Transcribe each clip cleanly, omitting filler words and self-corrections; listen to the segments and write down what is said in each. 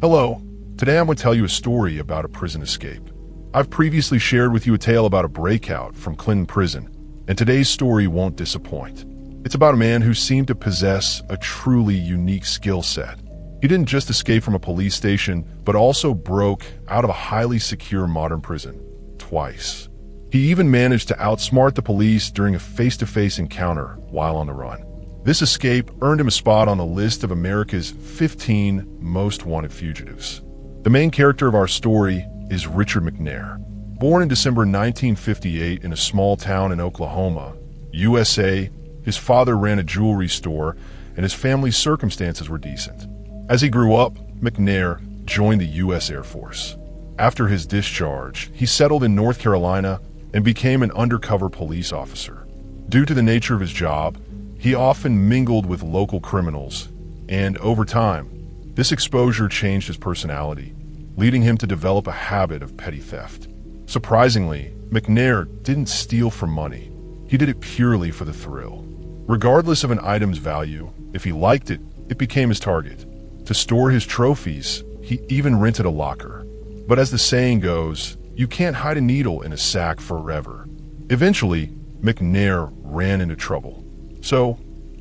Hello, today I'm going to tell you a story about a prison escape. I've previously shared with you a tale about a breakout from Clinton Prison, and today's story won't disappoint. It's about a man who seemed to possess a truly unique skill set. He didn't just escape from a police station, but also broke out of a highly secure modern prison twice. He even managed to outsmart the police during a face-to-face encounter while on the run. This escape earned him a spot on the list of America's 15 most wanted fugitives. The main character of our story is Richard McNair. Born in December 1958 in a small town in Oklahoma, USA, his father ran a jewelry store and his family's circumstances were decent. As he grew up, McNair joined the U.S. Air Force. After his discharge, he settled in North Carolina and became an undercover police officer. Due to the nature of his job, he often mingled with local criminals, and over time, this exposure changed his personality, leading him to develop a habit of petty theft. Surprisingly, McNair didn't steal for money. He did it purely for the thrill. Regardless of an item's value, if he liked it, it became his target. To store his trophies, he even rented a locker. But as the saying goes, you can't hide a needle in a sack forever. Eventually, McNair ran into trouble. So,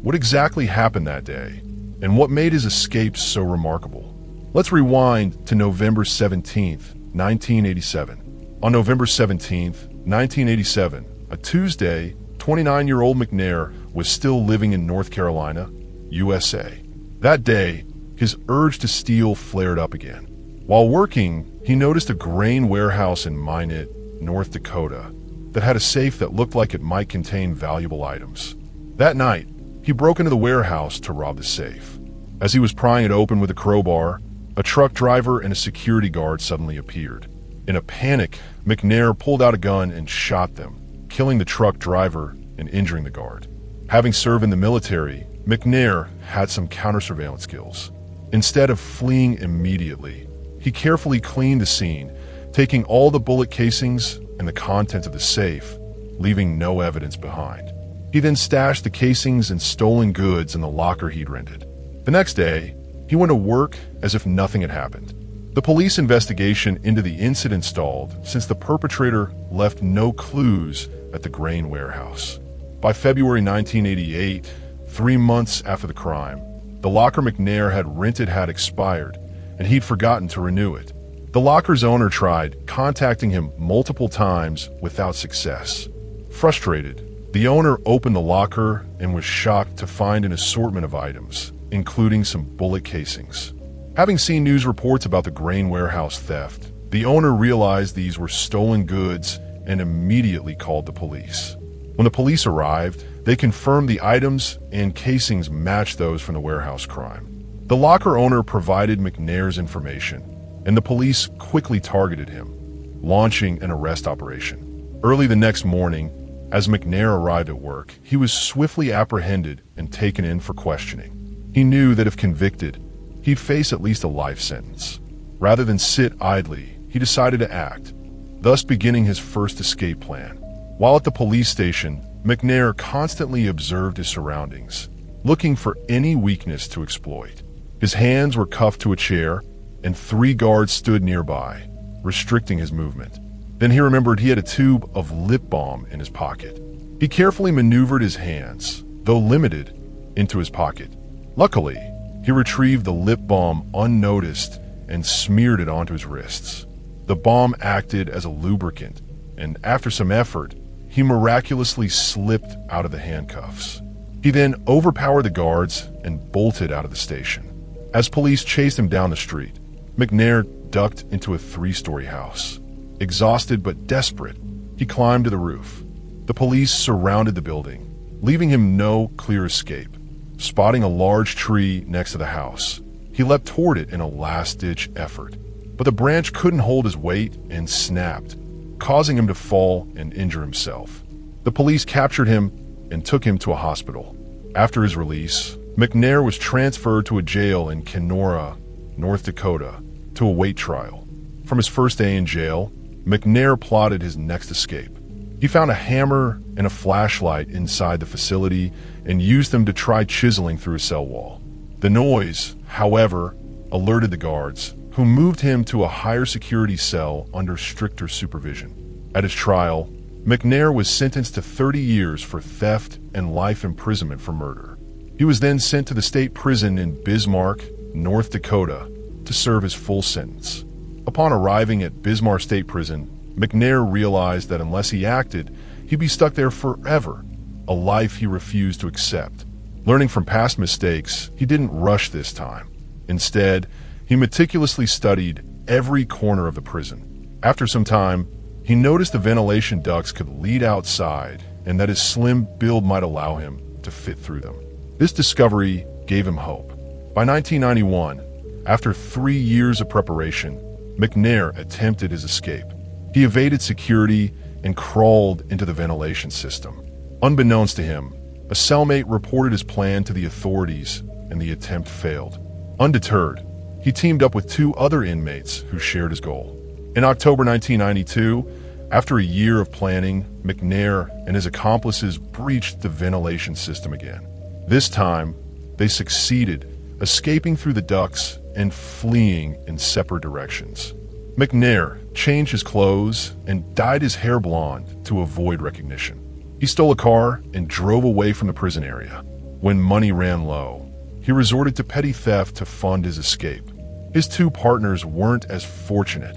what exactly happened that day, and what made his escape so remarkable? Let's rewind to November 17th, 1987. On November 17th, 1987, a Tuesday, 29-year-old McNair was still living in North Carolina, USA. That day, his urge to steal flared up again. While working, he noticed a grain warehouse in Minot, North Dakota, that had a safe that looked like it might contain valuable items. That night, he broke into the warehouse to rob the safe. As he was prying it open with a crowbar, a truck driver and a security guard suddenly appeared. In a panic, McNair pulled out a gun and shot them, killing the truck driver and injuring the guard. Having served in the military, McNair had some counter-surveillance skills. Instead of fleeing immediately, he carefully cleaned the scene, taking all the bullet casings and the contents of the safe, leaving no evidence behind. He then stashed the casings and stolen goods in the locker he'd rented. The next day, he went to work as if nothing had happened. The police investigation into the incident stalled since the perpetrator left no clues at the grain warehouse. By February 1988, 3 months after the crime, the locker McNair had rented had expired, and he'd forgotten to renew it. The locker's owner tried contacting him multiple times without success. Frustrated, the owner opened the locker and was shocked to find an assortment of items, including some bullet casings. Having seen news reports about the grain warehouse theft, the owner realized these were stolen goods and immediately called the police. When the police arrived, they confirmed the items and casings matched those from the warehouse crime. The locker owner provided McNair's information, and the police quickly targeted him, launching an arrest operation. Early the next morning, as McNair arrived at work, he was swiftly apprehended and taken in for questioning. He knew that if convicted, he'd face at least a life sentence. Rather than sit idly, he decided to act, thus beginning his first escape plan. While at the police station, McNair constantly observed his surroundings, looking for any weakness to exploit. His hands were cuffed to a chair, and 3 guards stood nearby, restricting his movement. Then he remembered he had a tube of lip balm in his pocket. He carefully maneuvered his hands, though limited, into his pocket. Luckily, he retrieved the lip balm unnoticed and smeared it onto his wrists. The balm acted as a lubricant, and after some effort, he miraculously slipped out of the handcuffs. He then overpowered the guards and bolted out of the station. As police chased him down the street, McNair ducked into a 3-story house. Exhausted but desperate, he climbed to the roof. The police surrounded the building, leaving him no clear escape. Spotting a large tree next to the house, he leapt toward it in a last-ditch effort. But the branch couldn't hold his weight and snapped, causing him to fall and injure himself. The police captured him and took him to a hospital. After his release, McNair was transferred to a jail in Kenora, North Dakota, to await trial. From his first day in jail, McNair plotted his next escape. He found a hammer and a flashlight inside the facility and used them to try chiseling through a cell wall. The noise, however, alerted the guards, who moved him to a higher security cell under stricter supervision. At his trial, McNair was sentenced to 30 years for theft and life imprisonment for murder. He was then sent to the state prison in Bismarck, North Dakota, to serve his full sentence. Upon arriving at Bismarck State Prison, McNair realized that unless he acted, he'd be stuck there forever, a life he refused to accept. Learning from past mistakes, he didn't rush this time. Instead, he meticulously studied every corner of the prison. After some time, he noticed the ventilation ducts could lead outside and that his slim build might allow him to fit through them. This discovery gave him hope. By 1991, after 3 years of preparation, McNair attempted his escape. He evaded security and crawled into the ventilation system. Unbeknownst to him, a cellmate reported his plan to the authorities and the attempt failed. Undeterred, he teamed up with 2 other inmates who shared his goal. In October 1992, after a year of planning, McNair and his accomplices breached the ventilation system again. This time, they succeeded, escaping through the ducts and fleeing in separate directions. McNair changed his clothes and dyed his hair blonde to avoid recognition. He stole a car and drove away from the prison area. When money ran low, he resorted to petty theft to fund his escape. His 2 partners weren't as fortunate.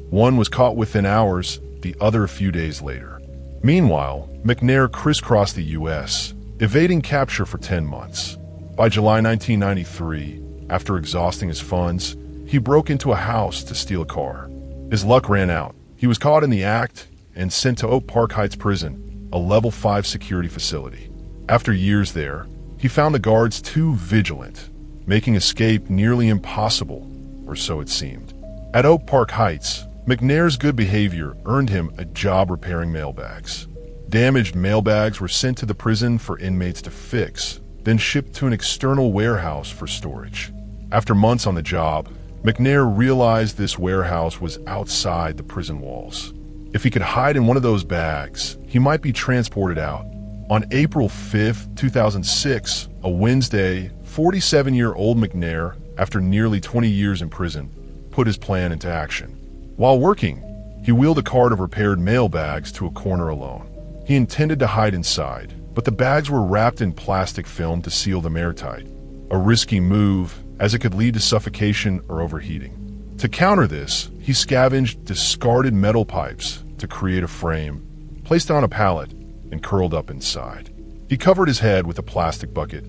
One was caught within hours, the other a few days later. Meanwhile, McNair crisscrossed the U.S., evading capture for 10 months. By July 1993, after exhausting his funds, he broke into a house to steal a car. His luck ran out. He was caught in the act and sent to Oak Park Heights Prison, a level 5 security facility. After years there, he found the guards too vigilant, making escape nearly impossible, or so it seemed. At Oak Park Heights, McNair's good behavior earned him a job repairing mailbags. Damaged mailbags were sent to the prison for inmates to fix, then shipped to an external warehouse for storage. After months on the job, McNair realized this warehouse was outside the prison walls. If he could hide in one of those bags, he might be transported out. On April 5, 2006, a Wednesday, 47-year-old McNair, after nearly 20 years in prison, put his plan into action. While working, he wheeled a cart of repaired mailbags to a corner alone. He intended to hide inside, but the bags were wrapped in plastic film to seal them airtight. A risky move, as it could lead to suffocation or overheating. To counter this, he scavenged discarded metal pipes to create a frame, placed it on a pallet, and curled up inside. He covered his head with a plastic bucket,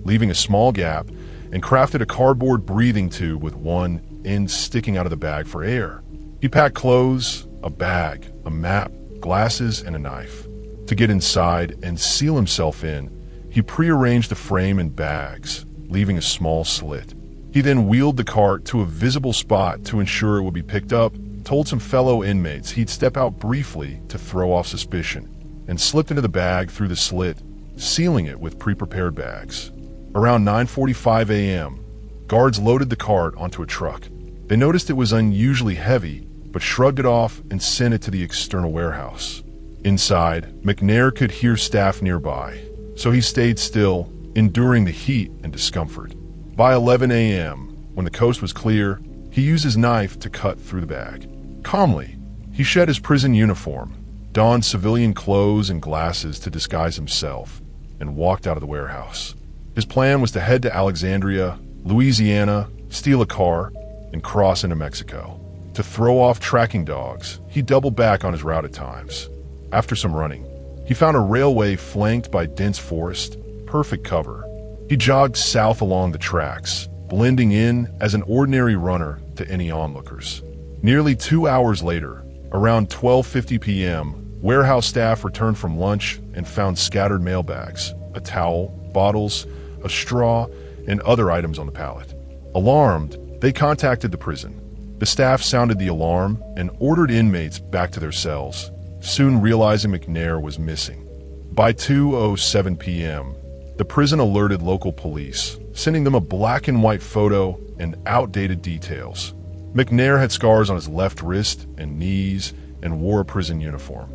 leaving a small gap, and crafted a cardboard breathing tube with one end sticking out of the bag for air. He packed clothes, a bag, a map, glasses, and a knife. To get inside and seal himself in, he prearranged the frame and bags, leaving a small slit. He then wheeled the cart to a visible spot to ensure it would be picked up, told some fellow inmates he'd step out briefly to throw off suspicion, and slipped into the bag through the slit, sealing it with pre-prepared bags. Around 9:45 a.m., guards loaded the cart onto a truck. They noticed it was unusually heavy, but shrugged it off and sent it to the external warehouse. Inside, McNair could hear staff nearby, so he stayed still, enduring the heat and discomfort. By 11 a.m., when the coast was clear, he used his knife to cut through the bag. Calmly, he shed his prison uniform, donned civilian clothes and glasses to disguise himself, and walked out of the warehouse. His plan was to head to Alexandria, Louisiana, steal a car, and cross into Mexico. To throw off tracking dogs, he doubled back on his route at times. After some running, he found a railway flanked by dense forest, perfect cover. He jogged south along the tracks, blending in as an ordinary runner to any onlookers. Nearly 2 hours later, around 12:50 p.m., warehouse staff returned from lunch and found scattered mailbags, a towel, bottles, a straw, and other items on the pallet. Alarmed, they contacted the prison. The staff sounded the alarm and ordered inmates back to their cells, soon realizing McNair was missing. By 2:07 p.m., the prison alerted local police, sending them a black and white photo and outdated details. McNair had scars on his left wrist and knees and wore a prison uniform,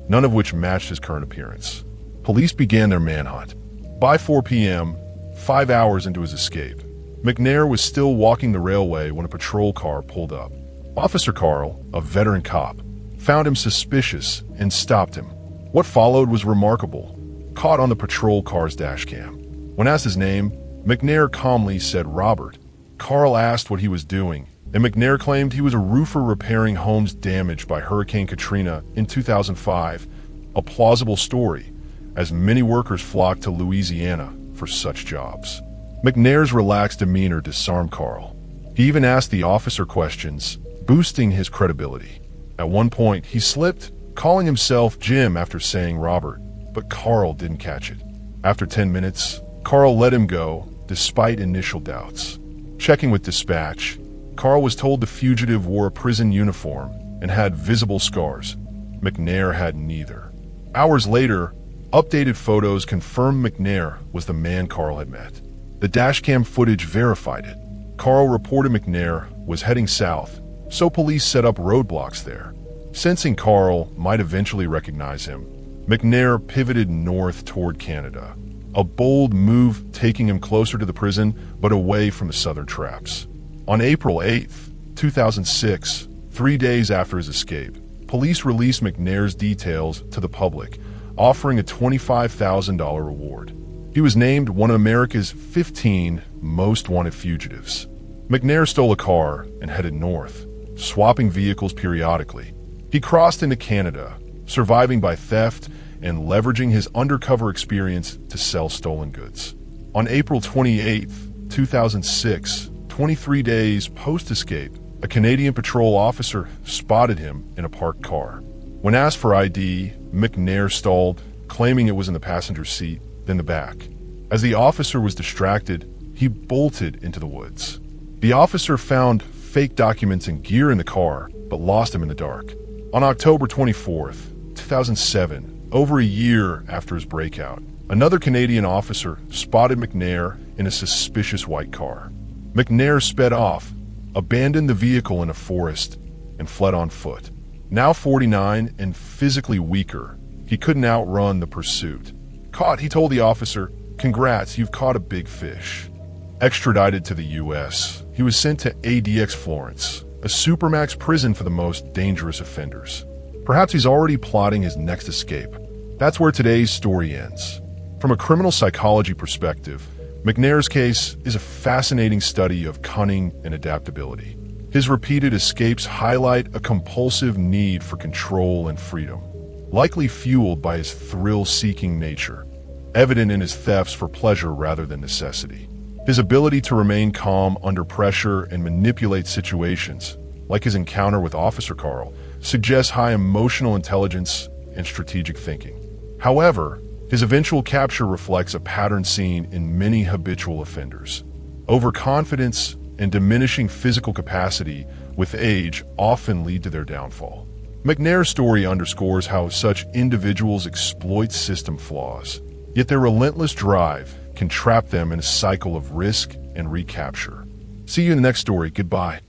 none of which matched his current appearance. Police began their manhunt. By 4 p.m., 5 hours into his escape, McNair was still walking the railway when a patrol car pulled up. Officer Carl, a veteran cop, found him suspicious and stopped him. What followed was remarkable, caught on the patrol car's dashcam. When asked his name, McNair calmly said Robert. Carl asked what he was doing, and McNair claimed he was a roofer repairing homes damaged by Hurricane Katrina in 2005, a plausible story, as many workers flocked to Louisiana for such jobs. McNair's relaxed demeanor disarmed Carl. He even asked the officer questions, boosting his credibility. At one point, he slipped, calling himself Jim after saying Robert, but Carl didn't catch it. After 10 minutes, Carl let him go, despite initial doubts. Checking with dispatch, Carl was told the fugitive wore a prison uniform and had visible scars. McNair had neither. Hours later, updated photos confirmed McNair was the man Carl had met. The dashcam footage verified it. Carl reported McNair was heading south, so police set up roadblocks there. Sensing Carl might eventually recognize him, McNair pivoted north toward Canada, a bold move taking him closer to the prison but away from the southern traps. On April 8, 2006, 3 days after his escape, police released McNair's details to the public, offering a $25,000 reward. He was named one of America's 15 most wanted fugitives. McNair stole a car and headed north, swapping vehicles periodically. He crossed into Canada, surviving by theft and leveraging his undercover experience to sell stolen goods. On April 28, 2006, 23 days post-escape, a Canadian patrol officer spotted him in a parked car. When asked for ID, McNair stalled, claiming it was in the passenger seat, then the back. As the officer was distracted, he bolted into the woods. The officer found fake documents and gear in the car, but lost him in the dark. On October 24, 2007, over a year after his breakout, another Canadian officer spotted McNair in a suspicious white car. McNair sped off, abandoned the vehicle in a forest, and fled on foot. Now 49 and physically weaker, he couldn't outrun the pursuit. Caught, he told the officer, "Congrats, you've caught a big fish." Extradited to the U.S., he was sent to ADX Florence, a supermax prison for the most dangerous offenders. Perhaps he's already plotting his next escape. That's where today's story ends. From a criminal psychology perspective, McNair's case is a fascinating study of cunning and adaptability. His repeated escapes highlight a compulsive need for control and freedom, likely fueled by his thrill-seeking nature, evident in his thefts for pleasure rather than necessity. His ability to remain calm under pressure and manipulate situations, like his encounter with Officer Carl, suggests high emotional intelligence and strategic thinking. However, his eventual capture reflects a pattern seen in many habitual offenders. Overconfidence and diminishing physical capacity with age often lead to their downfall. McNair's story underscores how such individuals exploit system flaws, yet their relentless drive can trap them in a cycle of risk and recapture. See you in the next story. Goodbye.